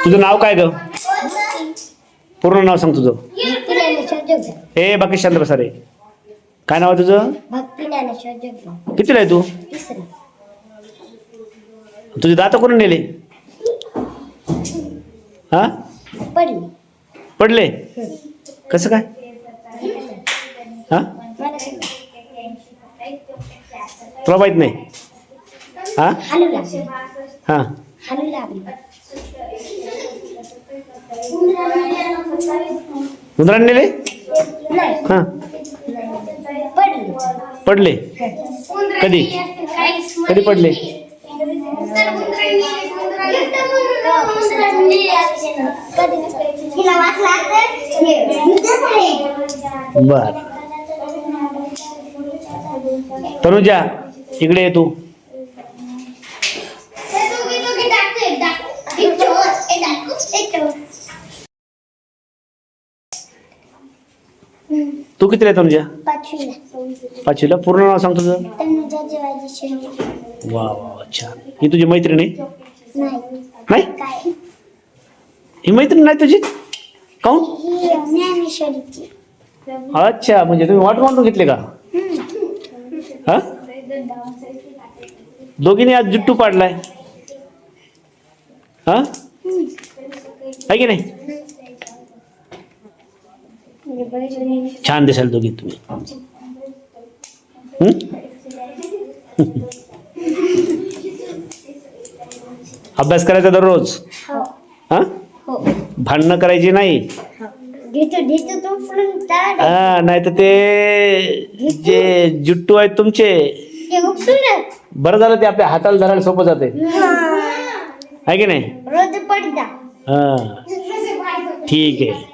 तुझं नाव काय ग? पूर्ण नाव सांग तुझं. ज्ञानेश्वर जगदाळे. ए बाकी शांत बसा रे. काय नाव आहे तुझं? भक्ती ज्ञानेश्वर जगदाळे. कितीला आहे तू? तिसरी. तुझे दात कोण नेले? हा पडली. पडले कसं काय? हा मला सांग. तुला माहित नाही? हा हालू लागली. हा हालू लागली. उंदराने नेले? नाही. हा पडली. पडले कधी? कधी पडले? बर. तनुजा इकडे ये तू. तू किती आहे तनुजा? पाचवीला. पूर्ण नाव सांग तुझं. तनुजा जिवाजी शिंदे. वा वा छान. ही तुझी मैत्रीण आहे? नाही. नाही काय? ही मैत्रीण नाही तुझी? काऊन? ही ज्ञानेश्वरीची. अच्छा म्हणजे तुम्ही वाट मांडून घेतले का? हा दोघींनी आज जुट्टू पाडलाय. हा आहे की नाही? छान दिसाल दोघी तुम्ही. अभ्यास करायचा दररोज. हो. हा हो. भांडणं करायची नाही. घेतो तो पण हा नाही तर ते जे जुट्टू आहेत तुमचे. बरं झालं ते आपल्या हाताला धरायला सोपं जाते. आहे की नाही? रोज पडता. हा ठीक आहे.